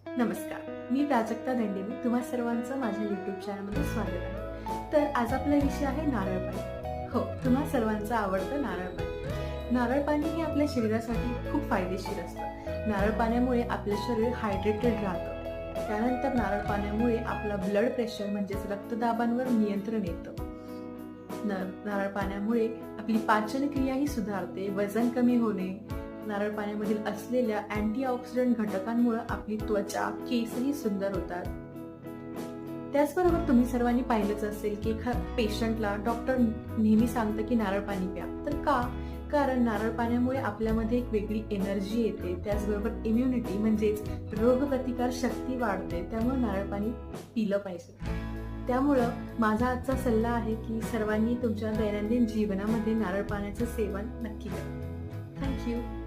नमस्कार, मी प्राजक्ता दंडेवी. तुम्हा सर्वांचं माझ्या YouTube चॅनलमध्ये स्वागत आहे. तर आज आपला विषय आहे नारळ पाणी. हो, तुम्हा सर्वांचं आवडतं नारळ पाणी. नारळ पाणी हे आपल्या शरीरासाठी खूप फायदेशीर असतं. नारळ पाण्यामुळे आपलं शरीर हायड्रेटेड राहतं. त्यानंतर नारळ पाण्यामुळे आपला ब्लड प्रेशर म्हणजेच रक्तदाबांवर नियंत्रण येतं. नारळ पाण्यामुळे आपली पाचन क्रियाही सुधारते, वजन कमी होणे. नारळ पाण्यामधील असलेल्या अँटीऑक्सिडंट घटकांमुळे आपली त्वचा, केसही सुंदर होतात. त्याचबरोबर तुम्ही सर्वांनी पाहिलंच असेल की पेशंटला डॉक्टर नेहमी सांगतं की नारळ पाणी प्या. तर का? कारण नारळ पाण्यामुळे आपल्यामध्ये एक वेगळी एनर्जी येते. त्याचबरोबर इम्युनिटी म्हणजेच रोगप्रतिकार शक्ती वाढते. त्यामुळे नारळ पाणी पिलं पाहिजे. त्यामुळं माझा आजचा सल्ला आहे की सर्वांनी तुमच्या दैनंदिन जीवनामध्ये नारळ पाण्याचं सेवन नक्की करा. थँक्यू.